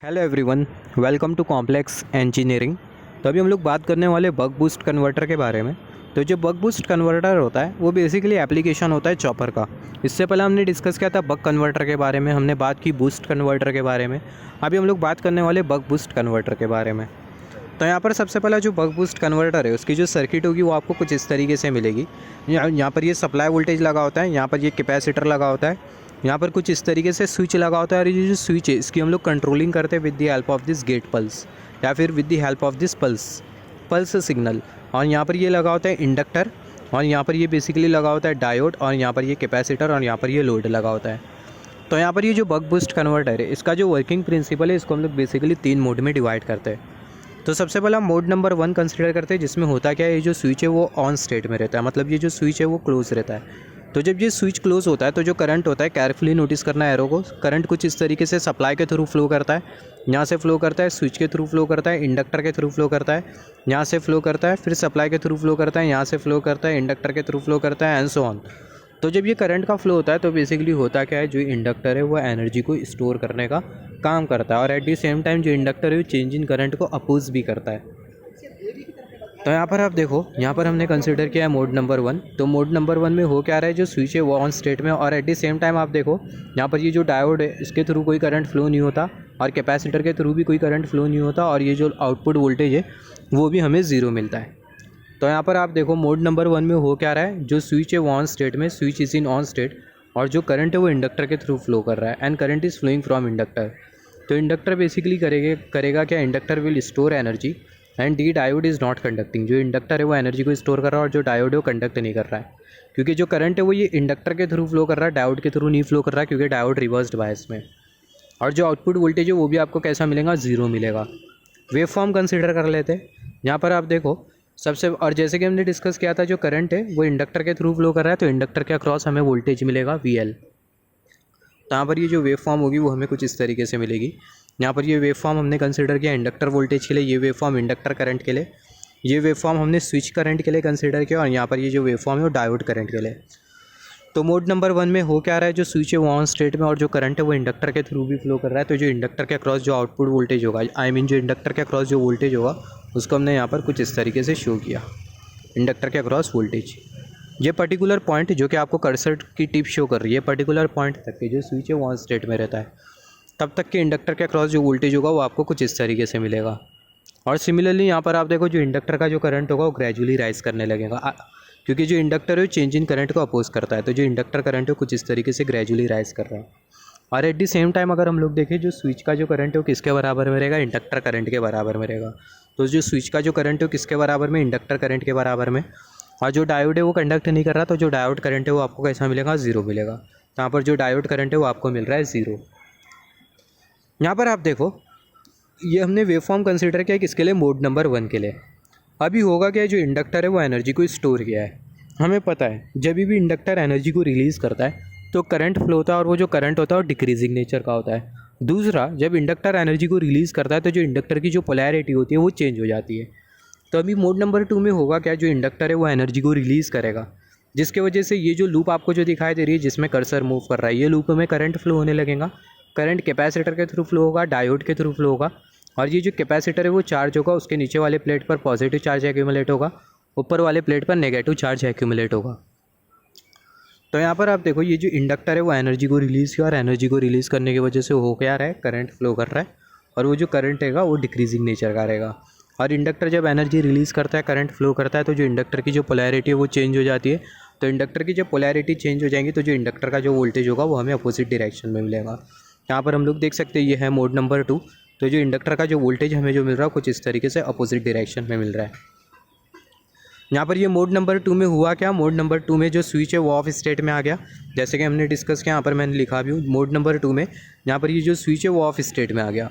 Hello everyone, welcome to complex engineering. तो अभी हम लोग बात करने वाले बक बूस्ट कन्वर्टर के बारे में। तो जो बक बूस्ट कन्वर्टर होता है वो बेसिकली एप्लीकेशन होता है चॉपर का। इससे पहले हमने डिस्कस किया था बक कन्वर्टर के बारे में, हमने बात की बूस्ट कन्वर्टर के बारे में। अभी हम लोग बात करने वाले बक बूस्ट कन्वर्टर के बारे में। तो यहाँ पर सबसे पहला जो बक बूस्ट कन्वर्टर है उसकी जो सर्किट होगी वो आपको कुछ इस तरीके से मिलेगी। यहाँ पर ये सप्लाई वोल्टेज लगा होता है, यहाँ पर ये कैपेसिटर लगा होता है, यहाँ पर कुछ इस तरीके से स्विच लगा होता है। और ये जो स्विच है इसकी हम लोग कंट्रोलिंग करते हैं with the help of this gate pulse या फिर with the help of this pulse signal. और यहाँ पर ये लगा होता है इंडक्टर, और यहाँ पर ये बेसिकली लगा होता है डायोड, और यहाँ पर ये कैपेसिटर, और यहाँ पर ये लोड लगा होता है। तो यहाँ पर ये जो बक बूस्ट कन्वर्टर है इसका जो वर्किंग प्रिंसिपल है इसको हम लोग बेसिकली 3 मोड में डिवाइड करते हैं। तो सबसे पहला मोड नंबर 1 कंसिडर करते हैं, जिसमें होता क्या है, ये जो स्विच है वो ऑन स्टेट में रहता है, मतलब ये जो स्विच है वो क्लोज रहता है। तो जब ये स्विच क्लोज होता है तो जो करंट होता है, केयरफुली नोटिस करना है एरो को, करंट कुछ इस तरीके से सप्लाई के थ्रू फ्लो करता है। यहाँ से फ्लो करता है, स्विच के थ्रू फ्लो करता है, इंडक्टर के थ्रू फ्लो करता है, यहाँ से फ्लो करता है, फिर सप्लाई के थ्रू फ्लो करता है, यहाँ से फ्लो करता है, इंडक्टर के थ्रू फ्लो करता है, एंड सो ऑन। तो जब ये करंट का फ्लो होता है तो बेसिकली होता क्या है, जो इंडक्टर है वो एनर्जी को स्टोर करने का काम करता है, और एट द सेम टाइम जो इंडक्टर है वो चेंज इन करंट को अपोज भी करता है। तो यहाँ पर आप देखो, यहाँ पर हमने कंसिडर किया है मोड नंबर 1। तो मोड नंबर 1 में हो क्या रहा है, जो स्विच है वो ऑन स्टेट में, और एट द सेम टाइम आप देखो यहाँ पर ये जो डायोड है इसके थ्रू कोई करंट फ्लो नहीं होता, और कैपेसिटर के थ्रू भी कोई करंट फ्लो नहीं होता, और ये जो आउटपुट वोल्टेज है वो भी हमें 0 मिलता है। तो यहाँ पर आप देखो मोड नंबर 1 में हो क्या रहा है, जो स्विच है वो ऑन स्टेट में, switch is in on state, और जो करंट है वो इंडक्टर के थ्रू फ्लो कर रहा है, and current is flowing from inductor. तो इंडक्टर बेसिकली करेगा क्या, inductor will store energy, and the diode is not conducting. जो इंडक्टर है वो एनर्जी को स्टोर कर रहा है, और जो डायोड है वो कंडक्ट नहीं कर रहा है, क्योंकि जो करंट है वो ये इंडक्टर के थ्रू फ्लो कर रहा है, डायोड के थ्रू नहीं फ्लो कर रहा है, क्योंकि डायोड रिवर्स्ड बायस में। और जो आउटपुट वोल्टेज है वो भी आपको कैसा मिलेगा, 0 मिलेगा। वेव फॉर्म कंसिडर कर लेते हैं। यहाँ पर आप देखो सबसे, और जैसे कि हमने डिस्कस किया था, जो करंट है वो इंडक्टर के थ्रू फ्लो कर रहा है, तो इंडक्टर के अक्रॉस हमें वोल्टेज मिलेगा VL। तो यहाँ पर ये जो वेव फॉर्म होगी वो हमें कुछ इस तरीके से मिलेगी। यहाँ पर ये वेव फॉर्म हमने कंसिडर किया इंडक्टर वोल्टेज के लिए, ये वेव फॉर्म इंडक्टर करंट के लिए, ये वेव फॉर्म हमने स्विच करंट के लिए कंसिडर किया, और यहाँ पर ये जो वेव फॉर्म है वो डायोड करंट के लिए। तो मोड नंबर 1 में हो क्या रहा है, जो स्विच है वो ऑन स्टेट में, और जो करंट है वो इंडक्टर के थ्रू भी फ्लो कर रहा है। तो जो इंडक्टर के अक्रॉस जो आउटपुट वोल्टेज होगा, जो इंडक्टर के अक्रॉस जो वोल्टेज होगा उसको हमने यहाँ पर कुछ इस तरीके से शो किया, इंडक्टर के अक्रॉस वोल्टेज। ये पर्टिकुलर पॉइंट जो कि आपको कर्सर की टिप शो कर रही है, पर्टिकुलर पॉइंट तक के जो स्विच है वो ऑन स्टेट में रहता है, तब तक के इंडक्टर के अक्रॉस जो वोल्टेज होगा वो आपको कुछ इस तरीके से मिलेगा। और सिमिलरली यहाँ पर आप देखो, जो इंडक्टर का जो करंट होगा वो ग्रेजुअली राइज करने लगेगा, क्योंकि जो इंडक्टर है वो चेंज इन करंट को अपोज करता है। तो जो इंडक्टर करंट है कुछ इस तरीके से ग्रेजुअली राइज कर रहा है। और एट द सेम टाइम अगर हम लोग देखें, जो स्विच का जो करंट है वो किसके बराबर में रहेगा, इंडक्टर करंट के बराबर में रहेगा। तो जो स्विच का जो करंट है वो किसके बराबर में, इंडक्टर करंट के बराबर में। और जो डायोड है वो कंडक्ट नहीं कर रहा, तो जो डायोड करंट है वो आपको कैसा मिलेगा, 0 मिलेगा। तो यहाँ पर जो डायोड करंट है वो आपको मिल रहा है 0। यहाँ पर आप देखो, ये हमने वेव फॉर्म कंसिडर किया किसके लिए, मोड नंबर 1 के लिए। अभी होगा क्या, जो इंडक्टर है वो एनर्जी को स्टोर किया है। हमें पता है जब भी इंडक्टर एनर्जी को रिलीज़ करता है तो करंट फ्लो होता है, और वो जो करंट होता है वो डिक्रीजिंग नेचर का होता है। दूसरा, जब इंडक्टर एनर्जी को रिलीज़ करता है तो जो इंडक्टर की जो पोलैरिटी होती है वो चेंज हो जाती है। तो अभी मोड नंबर 2 में होगा क्या, जो इंडक्टर है वो एनर्जी को रिलीज़ करेगा, जिसके वजह से ये जो लूप आपको जो दिखाई दे रही है जिसमें कर्सर मूव कर रहा है, ये लूप में करंट फ्लो होने लगेगा। करंट कैपेसिटर के थ्रू फ्लो होगा, डायोड के थ्रू फ्लो होगा, और ये जो कैपेसिटर है वो चार्ज होगा, उसके नीचे वाले प्लेट पर पॉजिटिव चार्ज एक्यूमुलेट होगा, ऊपर वाले प्लेट पर नेगेटिव चार्ज एक्यूमुलेट होगा। तो यहाँ पर आप देखो, ये जो इंडक्टर है वो एनर्जी को रिलीज़ किया, और एनर्जी को रिलीज़ करने की वजह से हो क्या रहा है, करंट फ्लो कर रहा है, और वो जो करंट रहेगा वो डिक्रीजिंग नेचर का रहेगा। और इंडक्टर जब एनर्जी रिलीज़ करता है, करंट फ्लो करता है, तो जो इंडक्टर की जो पोलैरिटी है वो चेंज हो जाती है। तो इंडक्टर की जब पोलैरिटी चेंज हो जाएंगी तो जो इंडक्टर का जो वोल्टेज होगा वो हमें अपोजिट डायरेक्शन में मिलेगा। यहाँ पर हम लोग देख सकते हैं ये है मोड नंबर 2। तो जो इंडक्टर का जो वोल्टेज हमें जो मिल रहा है कुछ इस तरीके से अपोजिट डायरेक्शन में मिल रहा है। यहाँ पर ये मोड नंबर 2 में हुआ क्या, मोड नंबर 2 में जो स्विच है वो ऑफ स्टेट में आ गया, जैसे कि हमने डिस्कस किया। यहाँ पर मैंने लिखा भी हूँ मोड नंबर 2 में, यहाँ पर ये जो स्विच है वो ऑफ स्टेट में आ गया।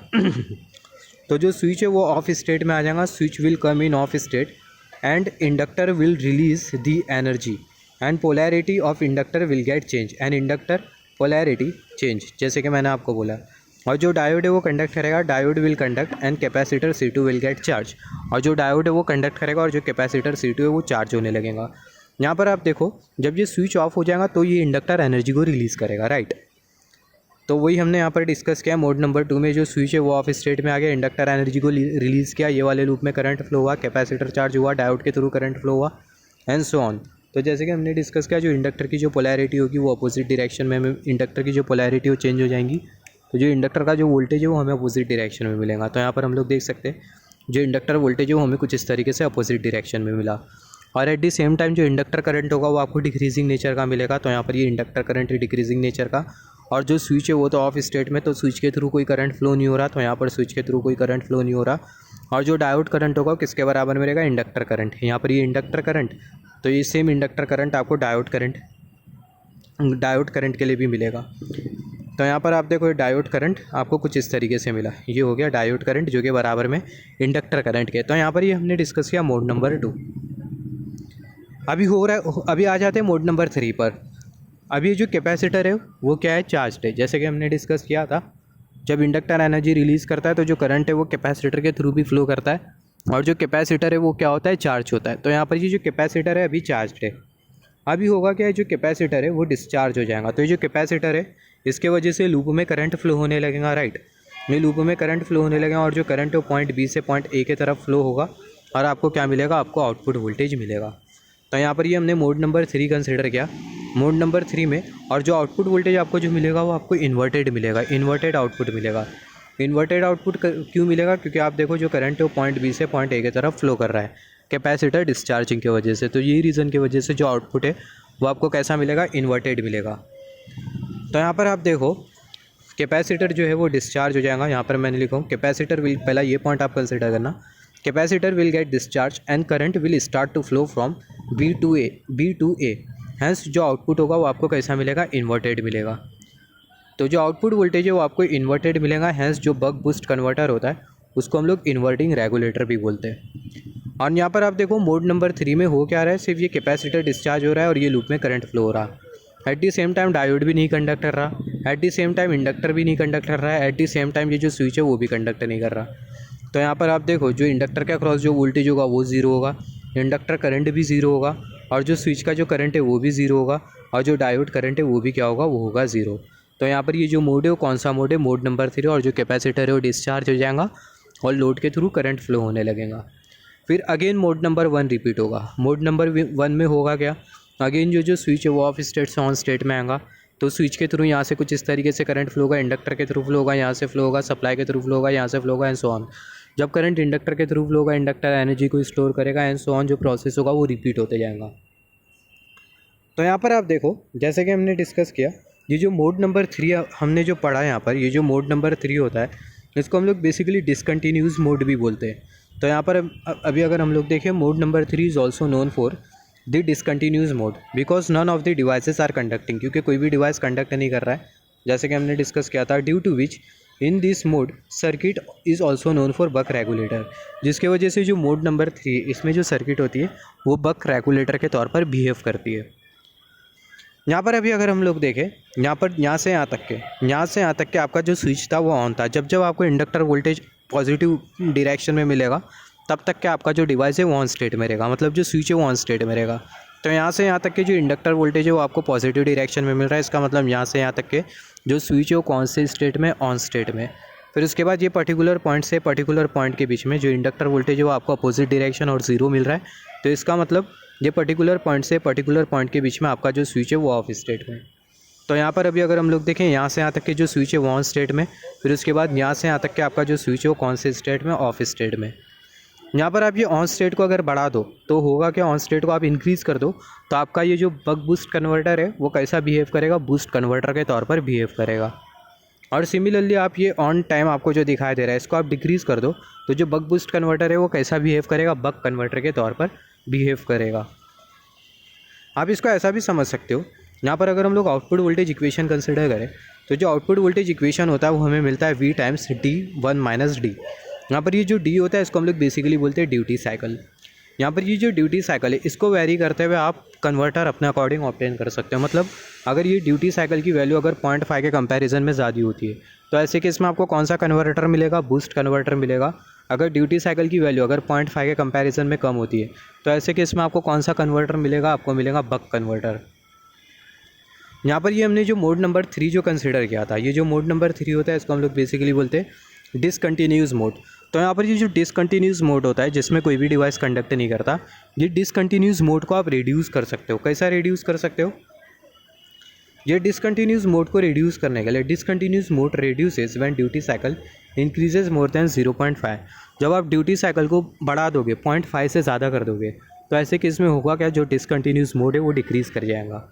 तो जो स्विच है वो ऑफ स्टेट में आ जाएगा, switch will come in of state, and inductor will release the energy, and polarity of inductor will get change, and inductor polarity change, जैसे कि मैंने आपको बोला। और जो डायोड है वो कंडक्ट करेगा, diode will conduct, and capacitor C2 will get charge. और जो डायोड है वो कंडक्ट करेगा, और जो कैपेसिटर C2 है वो चार्ज होने लगेगा। यहाँ पर आप देखो, जब ये स्विच ऑफ हो जाएगा तो ये इंडक्टर एनर्जी को रिलीज़ करेगा, राइट। तो वही हमने यहाँ पर डिस्कस किया। मोड नंबर 2 में जो स्विच है वो ऑफ स्टेट में आ गया, इंडक्टर एनर्जी को रिलीज़ किया, ये वाले लूप में करंट फ्लो हुआ, कैपेसिटर चार्ज हुआ, डायोड के थ्रू करंट फ्लो हुआ एंड सो ऑन। तो जैसे कि हमने डिस्कस किया, जो इंडक्टर की जो पोलैरिटी होगी वो अपोजिट डायरेक्शन में, इंडक्टर की जो पोलैरिटी वो चेंज हो जाएंगी, तो जो इंडक्टर का जो वोल्टेज है वो हमें अपोजिट डायरेक्शन में मिलेगा। तो यहाँ पर हम लोग देख सकते हैं जो इंडक्टर वोल्टेज है वो हमें कुछ इस तरीके से अपोजिट डायरेक्शन में मिला। और एट द सेम टाइम जो इंडक्टर करंट होगा वो आपको डिक्रीजिंग नेचर का मिलेगा। तो यहाँ पर ये इंडक्टर करंट है डिक्रीजिंग नेचर का, और जो स्विच है वो तो ऑफ स्टेट में, तो स्विच के थ्रू कोई करंट फ्लो नहीं हो रहा, तो यहाँ पर स्विच के थ्रू कोई करंट फ्लो नहीं हो रहा। और जो डायोड करंट होगा किसके बराबर मिलेगा, इंडक्टर करंट। यहाँ पर ये इंडक्टर करंट, तो ये सेम इंडक्टर करंट आपको डायोड करंट के लिए भी मिलेगा। तो यहाँ पर आप देखो डायोड करंट आपको कुछ इस तरीके से मिला, ये हो गया डायोड करंट जो कि बराबर में इंडक्टर करंट के। तो यहाँ पर ये हमने डिस्कस किया मोड नंबर 2। अभी आ जाते हैं मोड नंबर 3 पर। अभी जो कैपेसिटर है वो क्या है, चार्ज है। जैसे कि हमने डिस्कस किया था, जब इंडक्टर एनर्जी रिलीज़ करता है तो जो करंट है वो कैपेसिटर के थ्रू भी फ्लो करता है, और जो कैपेसिटर है वो क्या होता है, चार्ज होता है। तो यहाँ पर ये जो कैपेसिटर है अभी चार्ज है। अभी होगा क्या है, जो कैपेसिटर है वो डिस्चार्ज हो जाएगा। तो ये जो कैपेसिटर है इसके वजह से लूप में करंट फ्लो होने लगेगा, राइट। ये लूप में करंट फ्लो होने लगेगा, और जो करंट है वो पॉइंट बी से पॉइंट ए की तरफ फ्लो होगा, और आपको क्या मिलेगा, आपको आउटपुट वोल्टेज मिलेगा। तो यहाँ पर ये हमने मोड नंबर 3 कंसिडर किया। मोड नंबर 3 में और जो आउटपुट वोल्टेज आपको जो मिलेगा वो आपको इन्वर्टेड मिलेगा, इन्वर्टेड आउटपुट मिलेगा। इन्वर्टेड आउटपुट क्यों मिलेगा, क्योंकि आप देखो जो करंट है वो पॉइंट बी से पॉइंट ए की तरफ फ्लो कर रहा है कैपेसिटर डिस्चार्जिंग की वजह से। तो यही रीज़न की वजह से जो आउटपुट है वो आपको कैसा मिलेगा, इन्वर्टेड मिलेगा। तो यहाँ पर आप देखो कैपेसिटर जो है वो डिस्चार्ज हो जाएगा। यहाँ पर मैंने लिखा हूँ कैपेसिटर विल, पहला ये पॉइंट आप कंसिडर करना, capacitor will get discharge and current will start to flow from b to a. Hence जो आउटपुट होगा वो आपको कैसा मिलेगा, इन्वर्टेड मिलेगा। तो जो आउटपुट वोल्टेज है वो आपको इन्वर्टेड मिलेगा। हैंस जो बक बूस्ट कन्वर्टर होता है उसको हम लोग इन्वर्टिंग रेगुलेटर भी बोलते हैं। और यहाँ पर आप देखो मोड नंबर 3 में हो क्या रहा है, सिर्फ ये कैपेसिटर डिस्चार्ज हो रहा है और ये लूप में करंट फ्लो हो रहा है। At the same time diode भी नहीं कंडक्ट कर रहा, at the same time inductor भी नहीं कंडक्ट कर रहा है, एट दी सेम टाइम ये जो स्विच है वो भी कंडक्ट नहीं कर रहा। तो यहाँ पर आप देखो जो इंडक्टर के अक्रॉस जो वोल्टेज होगा वो ज़ीरो होगा, इंडक्टर करंट भी ज़ीरो होगा, और जो स्विच का जो करंट है वो भी ज़ीरो होगा, और जो डायोड करंट है वो भी क्या होगा, वो होगा ज़ीरो। तो यहाँ पर ये जो मोड है वो कौन सा मोड है, मोड नंबर 3। और जो कैपेसिटर है वो डिस्चार्ज हो जाएगा और लोड के थ्रू करंट फ्लो होने लगेगा। फिर अगेन मोड नंबर 1 रिपीट होगा। मोड नंबर 1 में होगा क्या, अगेन जो स्विच है वो ऑफ स्टेट से ऑन स्टेट में आएगा। तो स्विच के थ्रू यहाँ से कुछ इस तरीके से करंट फ्लो होगा, इंडक्टर के थ्रू फ्लो होगा, यहाँ से फ्लो होगा, सप्लाई के थ्रू फ्लो होगा, यहाँ से फ्लो होगा एंड सो ऑन। जब करंट इंडक्टर के थ्रू फ्लो होगा, इंडक्टर एनर्जी को स्टोर करेगा एंड सो ऑन, जो प्रोसेस होगा वो रिपीट होते जाएगा। तो यहाँ पर आप देखो जैसे कि हमने डिस्कस किया, ये जो मोड नंबर 3 हमने जो पढ़ा यहाँ पर, ये जो मोड नंबर 3 होता है इसको हम लोग बेसिकली डिसकंटिन्यूस मोड भी बोलते हैं। तो यहाँ पर अभी अगर हम लोग देखें, mode number 3 is also known for the discontinuous mode because none of the devices are conducting, क्योंकि कोई भी डिवाइस कंडक्ट नहीं कर रहा है, जैसे कि हमने डिस्कस किया था। Due to which in this mode circuit is also known for buck regulator, जिसके वजह से जो मोड नंबर 3 इसमें जो सर्किट होती है वो बक रेगुलेटर के तौर पर बिहेव करती है। यहाँ पर अभी अगर हम लोग देखें, यहाँ से यहाँ तक के आपका जो स्विच था वो ऑन था। जब जब आपको इंडक्टर वोल्टेज पॉजिटिव डायरेक्शन में मिलेगा तब तक के आपका जो डिवाइस है वो ऑन स्टेट में रहेगा, मतलब जो स्विच है वो ऑन स्टेट में रहेगा। तो यहाँ से यहाँ तक के जो इंडक्टर वोल्टेज है वो आपको पॉजिटिव डायरेक्शन में मिल रहा है, इसका मतलब यहाँ से यहाँ तक के जो स्विच है वो कौन से स्टेट में, ऑन स्टेट में। फिर उसके बाद ये पर्टिकुलर पॉइंट से पर्टिकुलर पॉइंट के बीच में जो इंडक्टर वोल्टेज है वो आपको अपोजिट डायरेक्शन और ज़ीरो मिल रहा है। तो इसका मतलब ये पर्टिकुलर पॉइंट से पर्टिकुलर पॉइंट के बीच में आपका जो स्विच है वो ऑफ स्टेट में। तो यहाँ पर अभी अगर हम लोग देखें, यहाँ से यहाँ तक के जो स्विच है वो ऑन स्टेट में, फिर उसके बाद यहाँ से यहाँ तक के आपका जो स्विच है वो कौन से स्टेट में, ऑफ स्टेट में। यहाँ पर आप ये ऑन स्टेट को अगर बढ़ा दो तो होगा क्या, ऑन स्टेट को आप इंक्रीज़ कर दो तो आपका ये जो बक बूस्ट कन्वर्टर है वो कैसा बिहेव करेगा, बूस्ट कन्वर्टर के तौर पर बिहेव करेगा। और सिमिलरली आप ये ऑन टाइम आपको जो दिखाई दे रहा है इसको आप डिक्रीज़ कर दो तो जो बक बूस्ट कन्वर्टर है वो कैसा बिहेव करेगा, बक कन्वर्टर के तौर पर बिहेव करेगा। आप इसको ऐसा भी समझ सकते हो, यहाँ पर अगर हम लोग आउटपुट वोल्टेज इक्वेशन कंसिडर करें तो जो आउटपुट वोल्टेज इक्वेशन होता है वो हमें मिलता है V टाइम्स D1 - D। यहाँ पर ये जो D होता है इसको हम लोग बेसिकली बोलते हैं ड्यूटी साइकिल। यहाँ पर ये जो ड्यूटी साइकिल है इसको वेरी करते हुए आप कन्वर्टर अपने अकॉर्डिंग ऑब्टेन कर सकते हो। मतलब अगर ये ड्यूटी साइकिल की वैल्यू अगर 0.5 के कंपैरिजन में ज़्यादा होती है तो ऐसे केस में आपको कौन सा कन्वर्टर मिलेगा, बूस्ट कन्वर्टर मिलेगा। अगर ड्यूटी साइकिल की वैल्यू अगर 0.5 के कंपैरिजन में कम होती है तो ऐसे केस में आपको कौन सा कन्वर्टर मिलेगा, आपको मिलेगा बक कन्वर्टर। यहाँ पर ये हमने जो मोड नंबर 3 जो कंसिडर किया था, ये जो मोड नंबर 3 होता है इसको हम लोग बेसिकली बोलते हैं डिसकंटिन्यूस मोड। तो यहाँ पर ये जो डिसकंटिन्यूस मोड होता है जिसमें कोई भी डिवाइस कंडक्ट नहीं करता, ये डिसकंटिन्यूस मोड को आप रिड्यूस कर सकते हो। कैसा रिड्यूस कर सकते हो? ये डिसकंटिन्यूस मोड को रिड्यूस करने के लिए, discontinuous mode reduces when duty cycle increases more than 0.5। जब आप ड्यूटी साइकिल को बढ़ा दोगे, 0.5 से ज़्यादा कर दोगे, तो ऐसे केस में होगा क्या, जो डिसकंटिन्यूस मोड है वो डिक्रीज़ कर जाएगा।